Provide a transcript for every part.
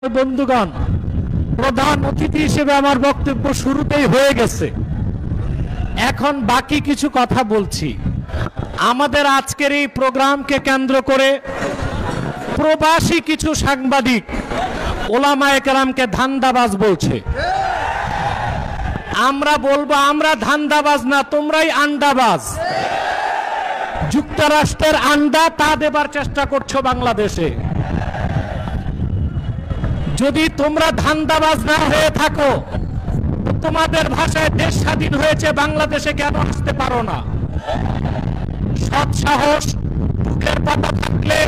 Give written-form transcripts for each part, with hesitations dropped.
বন্ধুগণ, প্রধান অতিথি হিসেবে আমার বক্তব্য শুরুতেই হয়ে গেছে। এখন বাকি কিছু কথা বলছি। আমাদের আজকের এই প্রোগ্রামকে কেন্দ্র করে প্রবাসী কিছু সাংবাদিক ওলামায়ে কেরামকে ধান্দাবাজ বলছে। আমরা বলবো আমরা ধান্দাবাজ না, তোমরাই আন্ডাবাজ। যুক্তরাষ্ট্রের আন্ডা তা দেবার চেষ্টা করছো বাংলাদেশে। যদি তোমরা ধান্দাবাজ না হয়ে থাকো, তোমাদের ভাষায় দেশ স্বাধীন হয়েছে, বাংলাদেশে কেন আসতে পারো না? সৎ সাহস বুকের পাতা থাকলে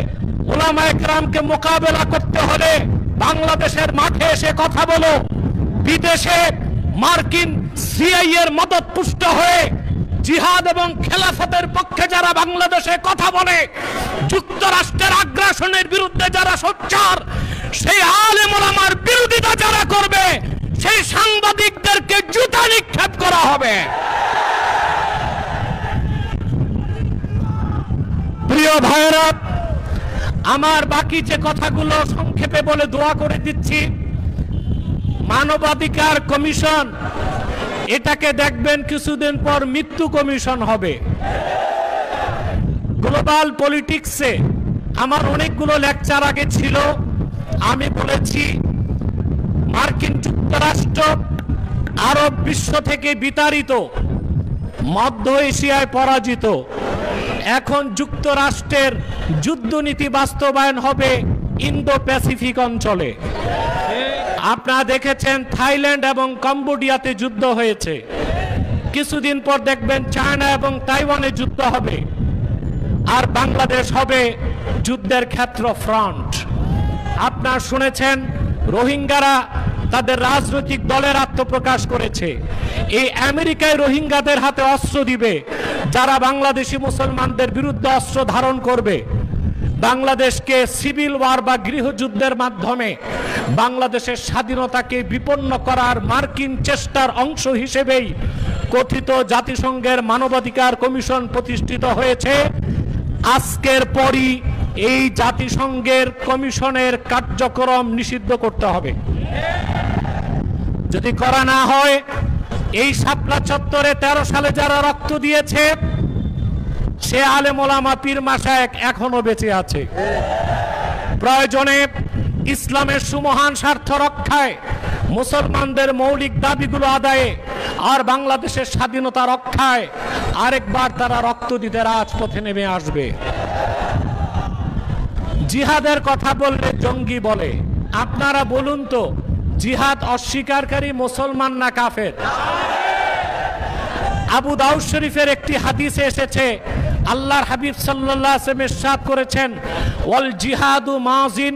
ওলামায়ে কেরামকে মোকাবেলা করতে হলে বাংলাদেশের মাঠে এসে কথা বলো। বিদেশে মার্কিন সিআই এর মদত পুষ্ট হয়ে জিহাদ এবং খেলাফতের পক্ষে যারা বাংলাদেশে কথা বলে, যুক্তরাষ্ট্রের আগ্রাসনের বিরুদ্ধে যারা সোচ্চার, সেই আলেম ওলামার বিরোধিতা যারা করবে, সেই সাংবাদিকদেরকে জুতা নিক্ষেপ করা হবে। প্রিয় ভাইরা, আমার বাকি যে কথাগুলো সংক্ষেপে বলে দোয়া করে দিচ্ছি। মানবাধিকার কমিশন, এটাকে দেখবেন কিছুদিন পর মৃত্যু কমিশন হবে। গ্লোবাল পলিটিক্সে আমার অনেকগুলো লেকচার আগে ছিল। আমি বলেছি মার্কিন যুক্তরাষ্ট্র আরব বিশ্ব থেকে বিতাড়িত, মধ্য এশিয়ায় পরাজিত। এখন যুক্তরাষ্ট্রের যুদ্ধনীতি বাস্তবায়ন হবে ইন্দো প্যাসিফিক অঞ্চলে। আপনারা দেখেছেন থাইল্যান্ড এবং কম্বোডিয়াতে যুদ্ধ হয়েছে। কিছুদিন পর দেখবেন চায়না এবং তাইওয়ানে যুদ্ধ হবে, আর বাংলাদেশ হবে যুদ্ধের ক্ষেত্র, ফ্রন্ট। আপনারা শুনেছেন রোহিঙ্গারা তাদের রাজনৈতিক দলের আত্মপ্রকাশ করেছে। এই আমেরিকায় রোহিঙ্গাদের হাতে অস্ত্র দিবে যারা বাংলাদেশি মুসলমানদের বিরুদ্ধে অস্ত্র ধারণ করবে। বাংলাদেশকে সিভিল ওয়ার বা গৃহযুদ্ধের মাধ্যমে বাংলাদেশের স্বাধীনতাকে বিপন্ন করার মার্কিন চেষ্টার অংশ হিসেবেই কথিত জাতিসংঘের মানবাধিকার কমিশন প্রতিষ্ঠিত হয়েছে। আজকের পরই এই জাতিসংঘের কমিশনের কার্যক্রম নিষিদ্ধ করতে হবে। যদি করা না হয়, এই শাপলা চত্বরে 13 সালে যারা রক্ত দিয়েছে, সে আলেম ওলামা পীর মাশায়েখ এখনো বেঁচে আছে। প্রয়োজনে ইসলামের সুমহান স্বার্থ রক্ষায়, মুসলমানদের মৌলিক দাবিগুলো আদায়ে আর বাংলাদেশের স্বাধীনতা রক্ষায় আরেকবার তারা রক্ত দিতে রাজপথে নেমে আসবে। জিহাদের কথা বললে জঙ্গি বলে। আপনারা বলুন তো, জিহাদ অস্বীকারী মুসলমান না কাফের? আবু দাউদ শরীফের একটি হাদিসে এসেছে, আল্লাহর হাবিব সাল্লাল্লাহু আলাইহি ওয়াসাল্লাম ইরশাদ করেছেন, ওয়াল জিহাদু মাযিন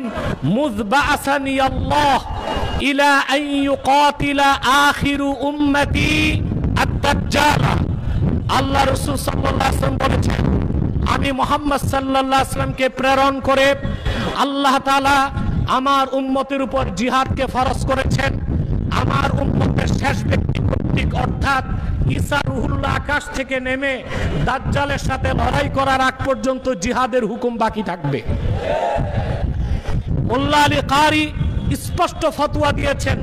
মুযবাসানি আল্লাহ ইলা আন ইউকাতিলা আখিরু উম্মতি আদ-দাজ্জাল। আল্লাহ রাসূল সাল্লাল্লাহু আলাইহি ওয়াসাল্লাম বলেছেন, আমি মুহাম্মদ সাল্লাল্লাহু আলাইহি ওয়াসাল্লামকে প্রেরণ করে আল্লাহ তাআলা আমার উম্মতের উপর জিহাদকে ফরজ করেছেন। আমার উম্মতের শেষ ব্যক্তি কর্তৃক, অর্থাৎ ঈসা রুহুল্লাহ আকাশ থেকে নেমে দাজ্জালের সাথে লড়াই করার আগ পর্যন্ত জিহাদের হুকুম বাকি থাকবে। মোল্লা আলী কারি স্পষ্ট ফতোয়া দিয়েছেন,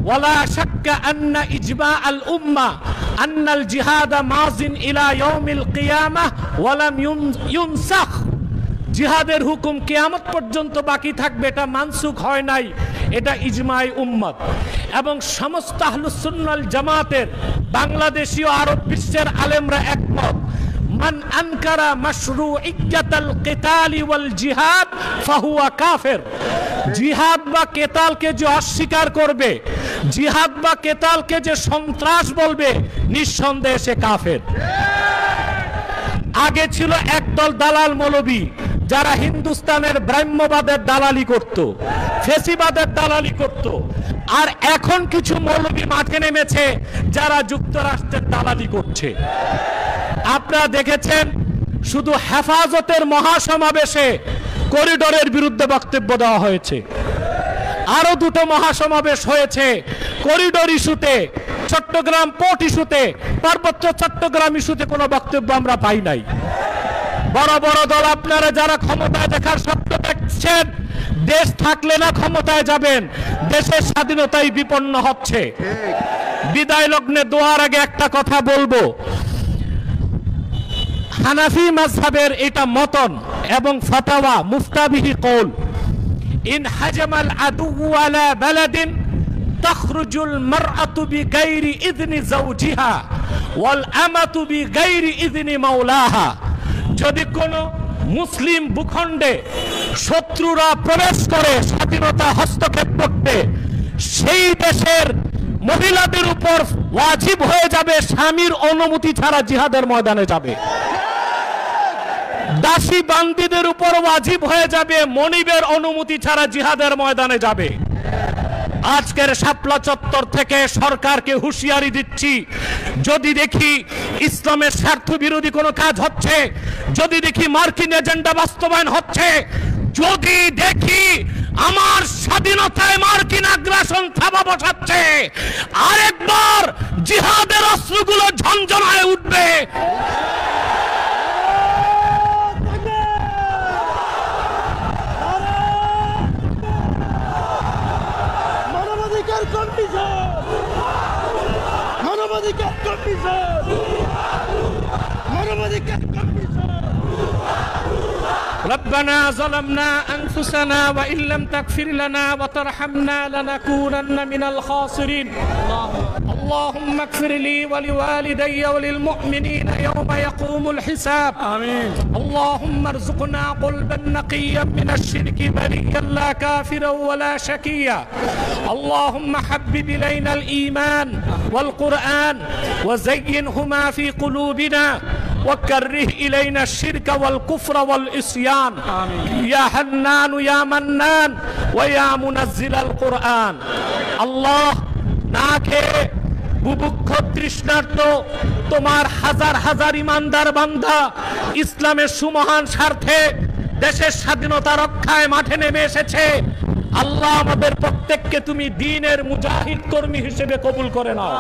ওয়ালা শাক্কা আন্না ইজমা আল উম্মাহ আন্নাল জিহাদ মাযিন ইলা ইয়াউমিল কিয়ামাহ ওয়া লাম ইউনসাখ। জিহাদের হুকুম কিয়ামত পর্যন্ত বাকি থাকবে, এটা মানসুখ হয় নাই, এটা ইজমাই উম্মত। এবং সমস্ত আহলুস সুন্নাহ ওয়াল জামাতের বাংলাদেশী ও আরব বিশ্বের আলেমরা একমত, মান আনকারা মাশরুইয়্যাতাল কিতালি ওয়াল জিহাদ ফাহুয়া কাফির। জিহাদ বা কেতালকে যে অস্বীকার করবে, জিহাদ বা কেতালকে যে সন্ত্রাস বলবে, নিঃসন্দেহে সে কাফের। আগে ছিল একদল দালাল মৌলবী যারা হিন্দুস্তানের ব্রাহ্মবাদের দালালি করত, ফেসিবাদের দালালি করত। আর এখন কিছু মৌলবী মাঠে নেমেছে যারা যুক্তরাষ্ট্রের দালালি করছে। আপনারা দেখেছেন শুধু হেফাজতের মহাসমাবেশে করিডোরের বিরুদ্ধে বক্তব্য দেওয়া হয়েছে। আরো দুটো মহাসমাবেশ হয়েছে করিডোর ইস্যুতে, চট্টগ্রাম পোর্ট ইস্যুতে। পার্বত্য চট্টগ্রাম ইস্যুতে কোনো বক্তব্য আমরা পাই নাই। বড় বড় দল আপনারা যারা ক্ষমতায় দেখার স্বপ্ন দেখছেন, দেশ থাকলে না ক্ষমতায় যাবেন, দেশের স্বাধীনতাই বিপন্ন হচ্ছে। বিদায় লগ্নে দোয়ার আগে একটা কথা বলবো, হানাফি মাযহাবের এটা মতন এবং ফাতাওয়া মুফতাবিহি কওল, ইন হাজামাল আদু আলা বালাদিন তাখরুজুল মারআতু বিগাইরি ইযনি যাওজিহা ওয়াল আমাতু বিগাইরি ইযনি মাওলাহা। যদি কোনো মুসলিম ভূখণ্ডে শত্রুরা প্রবেশ করে স্বাধীনতা হস্তক্ষেপ করতে, সেই দেশের মহিলাদের উপর ওয়াজিব হয়ে যাবে স্বামীর অনুমতি ছাড়া জিহাদের ময়দানে যাবে। দাসী বান্দীদের উপর ওয়াজিব হয়ে যাবে মনিবের অনুমতি ছাড়া জিহাদের ময়দানে যাবে। আজকের শাপলা চত্বর থেকে সরকারকে হুঁশিয়ারি দিচ্ছি, যদি দেখি ইসলামের স্বার্থ বিরোধী কোনো কাজ হচ্ছে, যদি দেখি মার্কিন এজেন্ডা বাস্তবায়ন হচ্ছে, যদি দেখি আমার স্বাধীনতায় মার্কিন আগ্রাসন থাবা বসাচ্ছে, আরেকবার জিহাদের অস্ত্রগুলো ঝনঝনায় উঠবে। ربنا ظلمنا أنفسنا وإن لم تغفر لنا وترحمنا لنكونن من الخاسرين اللهم اغفر لي ولوالدي وللمؤمنين يوم يقوم الحساب آمين اللهم ارزقنا قلبا نقيا من الشرك بريا لا كافرا ولا شقيا اللهم حبب إلينا الإيمان والقرآن وزينهما في قلوبنا وكره إلينا الشرك والكفر والعصيان يا حنان يا منان ويا منزل القرآن الله নাকে বুভুক্ষ তৃষ্ণার্ত তোমার হাজার হাজার ইমানদার বান্দা ইসলামের সুমহান স্বার্থে দেশের স্বাধীনতা রক্ষায় মাঠে নেমে এসেছে। আল্লাহ আমাদের প্রত্যেককে তুমি দ্বীনের মুজাহিদ কর্মী হিসেবে কবুল করে নাও।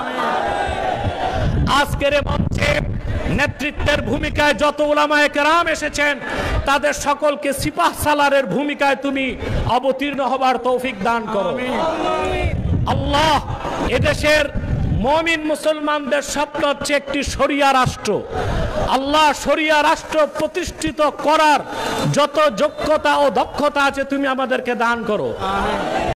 আজকের মঞ্চে নেতৃত্বের ভূমিকায় যত উলামায়ে কেরাম এসেছেন, তাদের সকলকে সিপাহ সালারের ভূমিকায় তুমি অবতীর্ণ হবার তৌফিক দান করো। আল্লাহ এদেশের মুমিন মুসলমানদের স্বপ্ন হচ্ছে একটি শরিয়া রাষ্ট্র। আল্লাহ শরিয়া রাষ্ট্র প্রতিষ্ঠিত করার যত যোগ্যতা ও দক্ষতা আছে তুমি আমাদেরকে দান করো।